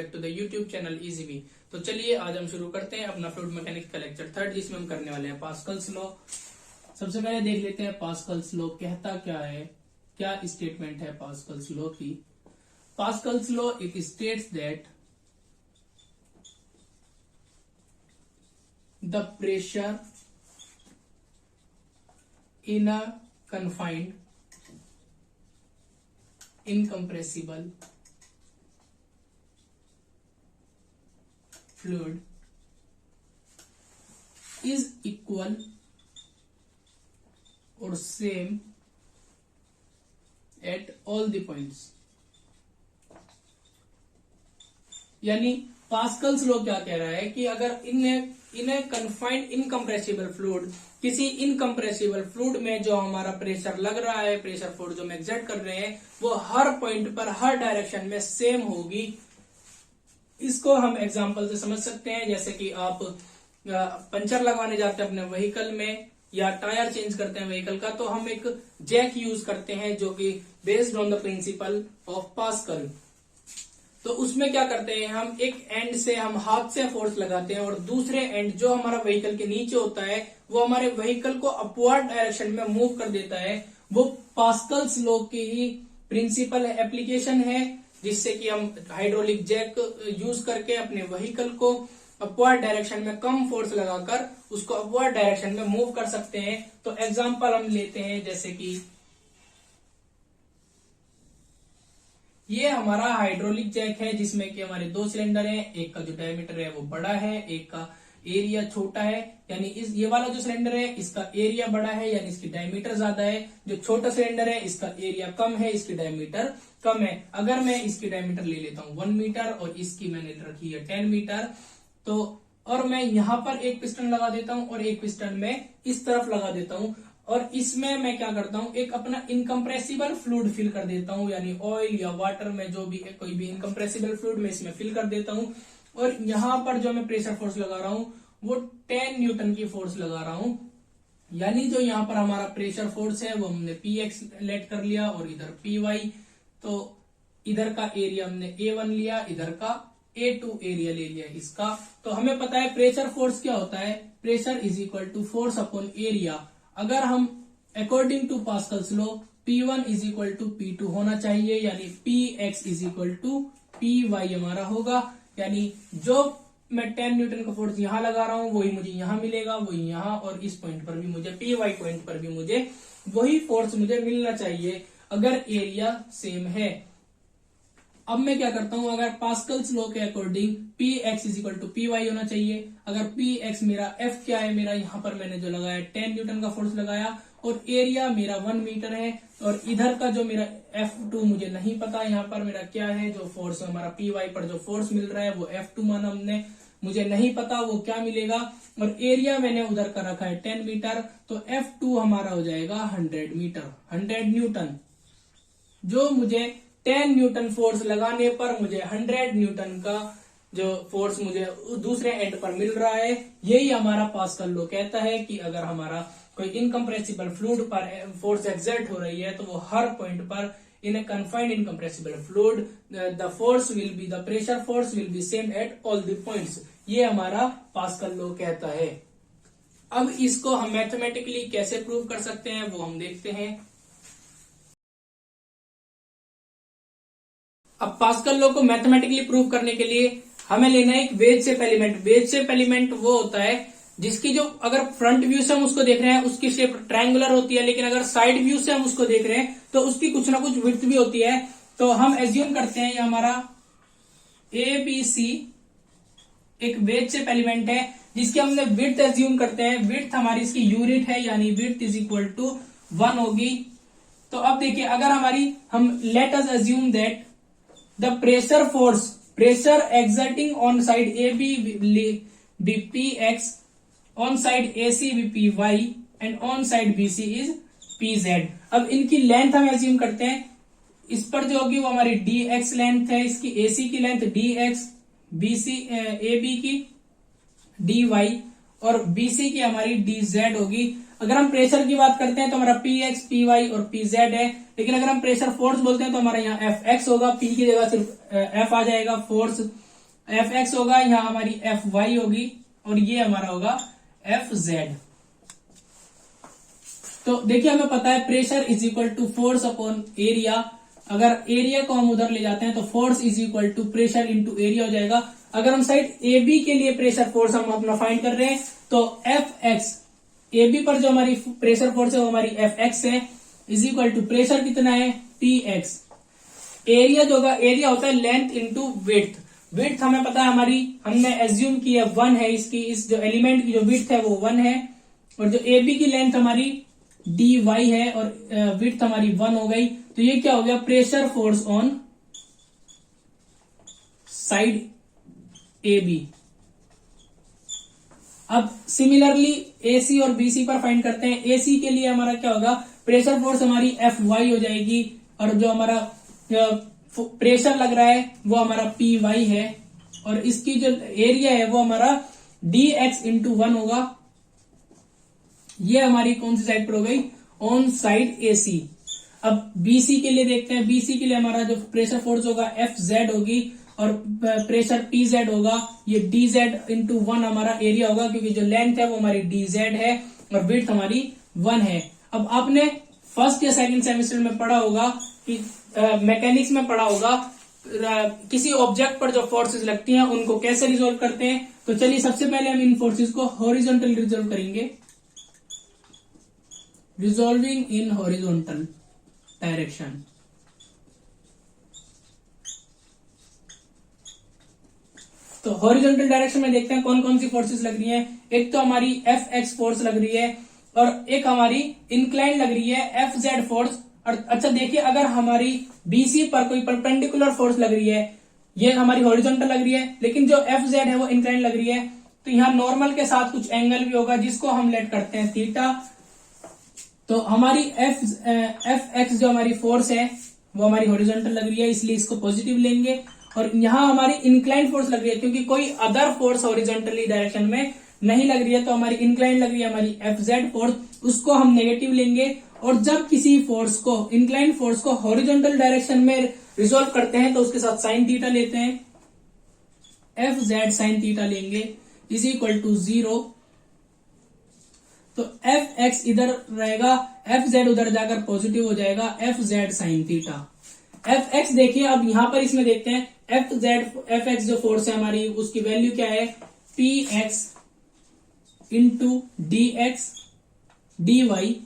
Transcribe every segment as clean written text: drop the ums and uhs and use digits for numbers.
Back to the YouTube channel इजीवी। तो चलिए आज हम शुरू करते हैं अपना फ्लूइड मैकेनिक्स का लेक्चर 3 जिसमें हम करने वाले हैं पास्कल्स लॉ। सबसे पहले देख लेते हैं पास्कल्स लॉ कहता क्या है, क्या स्टेटमेंट है पास्कल्स लॉ की। Pascal's law it states that the pressure in a confined incompressible fluid is equal or same at all the points। यानी पास्कल्स लॉ क्या कह रहा है कि अगर इन कन्फाइंड इनकम्प्रेसिबल फ्लूइड, किसी इनकम्प्रेसिबल फ्लूइड में जो हमारा प्रेशर लग रहा है, प्रेशर फोर्स जो हम एक्सर्ट कर रहे हैं, वो हर पॉइंट पर हर डायरेक्शन में सेम होगी। इसको हम एग्जांपल से समझ सकते हैं, जैसे कि आप पंचर लगवाने जाते हैं अपने व्हीकल में या टायर चेंज करते हैं व्हीकल का, तो हम एक जैक यूज करते हैं जो कि based on the principle of pascal. तो उसमें क्या करते हैं, हम एक एंड से हम हाथ से फोर्स लगाते हैं और दूसरे एंड जो हमारा व्हीकल के नीचे होता है वो हमारे व्हीकल को अपवर्ड डायरेक्शन में मूव कर देता है। वो पास्कल्स लॉ की ही प्रिंसिपल एप्लीकेशन है, जिससे कि हम हाइड्रोलिक जैक यूज करके अपने व्हीकल को अपवर्ड डायरेक्शन में कम फोर्स लगाकर उसको अपवर्ड डायरेक्शन में मूव कर सकते हैं। तो एग्जांपल हम लेते हैं, जैसे कि ये हमारा हाइड्रोलिक जैक है जिसमें कि हमारे 2 सिलेंडर हैं। एक का जो डायमीटर है वो बड़ा है, एक का एरिया छोटा है। यानी ये वाला जो सिलेंडर है इसका एरिया बड़ा है, यानी इसकी डायमीटर ज्यादा है। जो छोटा सिलेंडर है इसका एरिया कम है, इसकी डायमीटर कम है। अगर मैं इसकी डायमीटर ले लेता हूं 1 मीटर और इसकी मैंने रखी है 10 मीटर, तो और मैं यहां पर एक पिस्टन लगा देता हूं और एक पिस्टन में इस तरफ लगा देता हूं, और इसमें मैं क्या करता हूं, एक अपना इनकम्प्रेसिबल फ्लूइड फिल कर देता हूं, यानी ऑयल या वाटर में जो भी कोई भी इनकम्प्रेसिबल फ्लूइड में इसमें फिल कर देता हूं। और यहां पर जो मैं प्रेशर फोर्स लगा रहा हूं वो 10 न्यूटन की फोर्स लगा रहा हूं। यानी जो यहाँ पर हमारा प्रेशर फोर्स है वो हमने Px लेट कर लिया और इधर Py, तो इधर का एरिया हमने A1 लिया, इधर का A2 एरिया ले लिया इसका। तो हमें पता है प्रेशर फोर्स क्या होता है, pressure is equal to force upon area. अगर हम according to Pascal's law P1 is equal to P2 होना चाहिए, यानी Px is equal to Py हमारा होगा। यानी जो मैं 10 न्यूटन का फोर्स यहां लगा रहा हूं वही मुझे यहां मिलेगा, वही यहां, और इस पॉइंट पर भी मुझे Py पॉइंट पर भी मुझे वही फोर्स मुझे मिलना चाहिए अगर एरिया सेम है। अब मैं क्या करता हूं, अगर पास्कल्स लॉ के according Px is equal to Py होना चाहिए। अगर Px मेरा F क्या है, मेरा यहां पर मैंने जो लगाया 10 न्यूटन का फोर्स लगाया और एरिया मेरा 1 मीटर है, और इधर का जो मेरा F2 मुझे नहीं पता यहाँ पर मेरा क्या है, जो फोर्स हमारा Py पर जो फोर्स मिल रहा है वो F2 माना हमने, मुझे नहीं पता वो क्या मिलेगा। और एरिया मैंने उधर का रखा है 10 मीटर, तो F2 हमारा हो जाएगा 100 मीटर, 100 न्यूटन। जो मुझे 10 न्यूटन फोर्स लगाने पर मुझे 100 न्यूटन का जो फोर्स मुझे दूसरे एंड पर मिल रहा है, यही हमारा पास्कल लॉ कहता है कि अगर हमारा कोई इनकम्प्रेसिबल फ्लूइड पर फोर्स एक्सर्ट हो रही है तो वो हर पॉइंट पर in a confined incompressible fluid the force will be, the pressure force will be same at all the points. ये हमारा पास्कल लॉ कहता है। अब इसको हम मैथमेटिकली कैसे प्रूव कर सकते हैं वो हम देखते हैं। अब पास्कल लॉ को मैथमेटिकली प्रूव करने के लिए हमें लेना है एक veg shape element. Veg shape element वो होता है जिसकी जो अगर फ्रंट व्यू से हम उसको देख रहे हैं उसकी शेप ट्रायंगुलर होती है, लेकिन अगर साइड व्यू से हम उसको देख रहे हैं तो उसकी कुछ ना कुछ विड्थ भी होती है। तो हम एज्यूम करते हैं ये हमारा ABC एक वेज शेप एलिमेंट है जिसकी हमने विड्थ एज्यूम करते हैं। विड्थ हमारी इसकी यूनिट है, यानी विड्थ इज इक्वल टू 1 होगी। तो अब देखिए, अगर हमारी हम let us assume that the pressure force, pressure exerting on side AB be Px, on side AC be Py and on side BC is PZ। अब इनकी लेंथ हम एज्यूम करते हैं, इस पर जो होगी वो हमारी dx लेंथ है, इसकी AC की लेंथ dx, BC AB की dy और BC की हमारी dz होगी। अगर हम प्रेशर की बात करते हैं तो हमारा Px, Py और Pz है, लेकिन अगर हम प्रेशर फोर्स बोलते हैं तो हमारा यहाँ Fx होगा, P की जगह सिर्फ F आ जाएगा फोर्स। एफ एक्स होगा, यहाँ हमारी एफ वाई होगी और ये हमारा होगा एफ जेड। तो देखिए हमें पता है pressure is equal to force upon area. अगर एरिया को हम उधर ले जाते हैं तो force is equal to pressure into area हो जाएगा। अगर हम साइड ए बी के लिए प्रेशर फोर्स हम अपना फाइंड कर रहे हैं तो एफ एक्स, ए बी पर जो हमारी प्रेशर फोर्स है वो हमारी एफ एक्स है, इज इक्वल टू प्रेशर कितना है पी एक्स। एरिया जो होगा, एरिया होता है लेंथ इंटू विड्थ। विड्थ हमें पता है हमारी, हमने एज्यूम की है 1 है, इसकी इस जो एलिमेंट की जो विड्थ है वो 1 है, और जो ए बी की लेंथ हमारी डी वाई है और विड्थ हमारी 1 हो गई। तो ये क्या हो गया, pressure force on side A B. अब सिमिलरली एसी और बीसी पर फाइंड करते हैं। एसी के लिए हमारा क्या होगा, प्रेशर फोर्स हमारी एफ वाई हो जाएगी और जो हमारा प्रेशर लग रहा है वो हमारा पी वाई है, और इसकी जो एरिया है वो हमारा डी एक्स इंटू 1 होगा। ये हमारी कौन सी साइड पर हो गई, ऑन साइड एसी। अब बीसी के लिए देखते हैं। बीसी के लिए हमारा जो प्रेशर फोर्स होगा एफ जेड होगी और प्रेशर पी जेड होगा। ये डी जेड इंटू 1 हमारा एरिया होगा, क्योंकि जो लेंथ है वो हमारी डी जेड है और विड्थ हमारी 1 है। अब आपने फर्स्ट या सेकंड सेमेस्टर में पढ़ा होगा कि मैकेनिक्स में पढ़ा होगा किसी ऑब्जेक्ट पर जो फोर्सेस लगती हैं उनको कैसे रिजोल्व करते हैं। तो चलिए सबसे पहले हम इन फोर्सेस को हॉरिजॉन्टल रिजोल्व करेंगे। Resolving in horizontal direction. तो हॉरिजॉन्टल डायरेक्शन में देखते हैं कौन कौन सी फोर्सेस लग रही हैं। एक तो हमारी एफ एक्स फोर्स लग रही है और एक हमारी इंक्लाइन लग रही है एफ जेड फोर्स। और अच्छा देखिए, अगर हमारी बीसी पर कोई परपेंडिकुलर फोर्स लग रही है, ये हमारी हॉरिजॉन्टल लग रही है, लेकिन जो एफ जेड है वो इंक्लाइन लग रही है, तो यहाँ नॉर्मल के साथ कुछ एंगल भी होगा जिसको हम लेट करते हैं थीटा। तो हमारी एफ एक्स जो हमारी फोर्स है वो हमारी हॉरिजॉन्टल लग रही है, इसलिए इसको पॉजिटिव लेंगे। और यहाँ हमारी इंक्लाइन फोर्स लग रही है क्योंकि कोई अदर फोर्स हॉरिजॉन्टली डायरेक्शन में नहीं लग रही है, तो हमारी इंक्लाइन लग रही है हमारी एफ जेड फोर्स, उसको हम नेगेटिव लेंगे। और जब किसी फोर्स को, इंक्लाइन फोर्स को हॉरिजॉन्टल डायरेक्शन में रिजोल्व करते हैं तो उसके साथ साइन थीटा लेते हैं, एफ जेड साइन थीटा लेंगे इज इक्वल टू 0। तो एफ एक्स इधर रहेगा, एफ जेड उधर जाकर पॉजिटिव हो जाएगा, F Z sine theta. F x देखिए, अब यहां पर इसमें देखते हैं एफ एक्स जो फोर्स है हमारी उसकी वैल्यू क्या है, P X into D X D Y.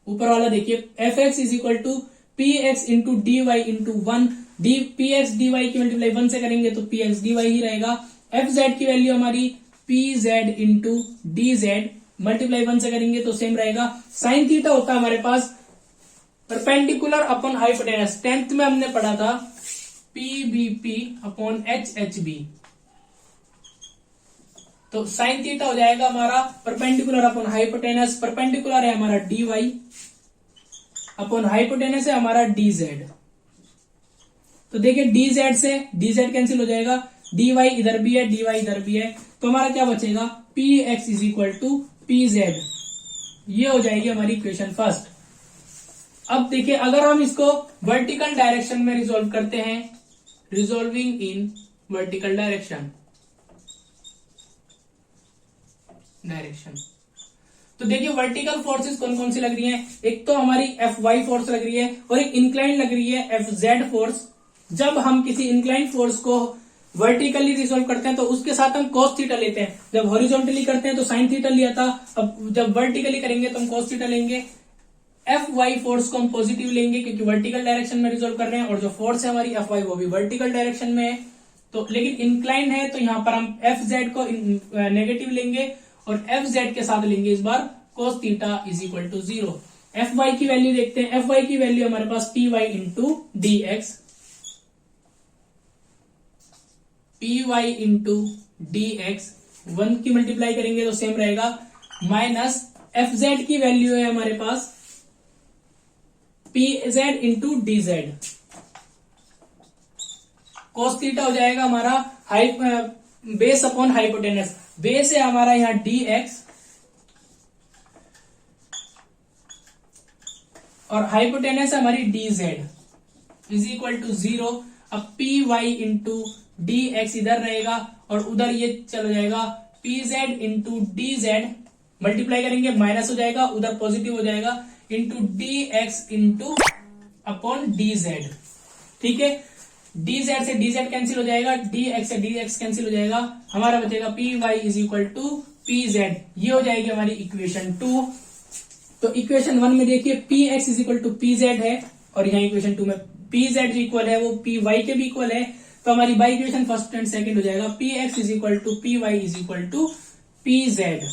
ऊपर वाला देखिए F X is equal to P X into D Y into 1। D P X D Y की मल्टीप्लाई 1 से करेंगे तो पी एक्स डी वाई ही रहेगा। एफ जेड की वैल्यू हमारी P Z into D Z, multiply 1 से करेंगे तो सेम रहेगा। साइन थीटा होता है हमारे पास परपेंडिकुलर अपॉन हाइपोटेनस। 10th में हमने पढ़ा था P B P upon H H B. तो साइन थीटा हो जाएगा हमारा परपेंडिकुलर अपॉन हाइपोटेनस। परपेंडिकुलर है हमारा डी वाई अपॉन हाइपोटेनस है हमारा डी जेड। तो देखिए डी जेड से डी जेड कैंसिल हो जाएगा, डी वाई इधर भी है, डी वाई इधर भी है, तो हमारा क्या बचेगा, P X is equal to P Z. ये हो जाएगी हमारी इक्वेशन फर्स्ट। अब देखिए अगर हम इसको वर्टिकल डायरेक्शन में रिजोल्व करते हैं, रिजोल्विंग इन वर्टिकल डायरेक्शन, तो देखिए वर्टिकल फोर्सेस कौन कौन सी लग रही हैं। एक तो हमारी एफ वाई फोर्स लग रही है और एक इंक्लाइन लग रही है एफ जेड फोर्स। जब हम किसी इंक्लाइन फोर्स को वर्टिकली रिजोल्व करते हैं तो उसके साथ हम cos थीटा लेते हैं। जब हॉरिजॉन्टली करते हैं तो साइन थीटा लिया था, अब जब वर्टिकली करेंगे तो हम cos थीटा लेंगे। एफ वाई फोर्स को हम पॉजिटिव लेंगे क्योंकि वर्टिकल डायरेक्शन में रिजोल्व कर रहे हैं, और जो फोर्स है हमारी एफ वाई वो भी वर्टिकल डायरेक्शन में है, तो लेकिन इंक्लाइन है तो यहां पर हम एफ जेड को नेगेटिव लेंगे और एफ जेड के साथ लेंगे इस बार cos theta is equal to 0। F Y की वैल्यू देखते हैं। एफ वाई की वैल्यू हमारे पास P Y into D X, P Y into D X 1 की मल्टीप्लाई करेंगे तो सेम रहेगा, माइनस एफ जेड की वैल्यू है हमारे पास P Z into D Z. cos theta हो जाएगा हमारा बेस अपॉन हाइपोटेनस। बेस है हमारा यहां डी एक्स और हाइपोटेनस है हमारी D Z is equal to 0। अब P Y into D X इधर रहेगा और उधर ये चला जाएगा P Z into D Z, multiply करेंगे माइनस हो जाएगा, उधर पॉजिटिव हो जाएगा, into D X into upon D Z. ठीक है, डी जेड से डी जेड कैंसिल हो जाएगा, डी एक्स से डी एक्स कैंसिल हो जाएगा, हमारा बचेगा P Y is equal to P Z. ये हो जाएगी हमारी इक्वेशन 2। तो इक्वेशन 1 में देखिए P X is equal to P Z है और यहाँ इक्वेशन 2 में पी जेड जो इक्वल है वो पी वाई के भी इक्वल है। तो हमारी by equation first and second हो जाएगा P X is equal to P Y is equal to P Z.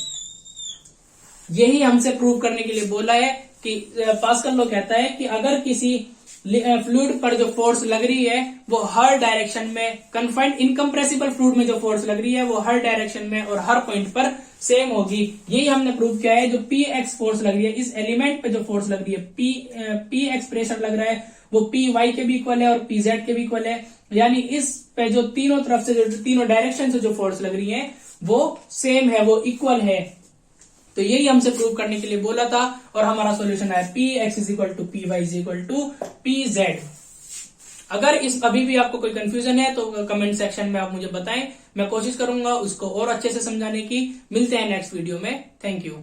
यही हमसे प्रूव करने के लिए बोला है कि पास्कल लॉ कहता है कि अगर किसी फ्लूइड पर जो फोर्स लग रही है वो हर डायरेक्शन में, कन्फाइंड इनकम्प्रेसिबल फ्लूइड में जो फोर्स लग रही है वो हर डायरेक्शन में और हर पॉइंट पर सेम होगी। यही हमने प्रूव किया है। जो पी एक्स फोर्स लग रही है, इस एलिमेंट पे जो फोर्स लग रही है, पी एक्स प्रेशर लग रहा है, वो पी वाई के भी इक्वल है और पी जेड के भी इक्वल है। यानी इस पे जो तीनों तरफ से, जो तीनों डायरेक्शन से जो फोर्स लग रही है वो सेम है, वो इक्वल है। तो यही हमसे प्रूव करने के लिए बोला था और हमारा सॉल्यूशन है P X is equal to P Y is equal to P Z. अगर इस अभी भी आपको कोई कंफ्यूजन है तो कमेंट सेक्शन में आप मुझे बताएं, मैं कोशिश करूंगा उसको और अच्छे से समझाने की। मिलते हैं नेक्स्ट वीडियो में। Thank you.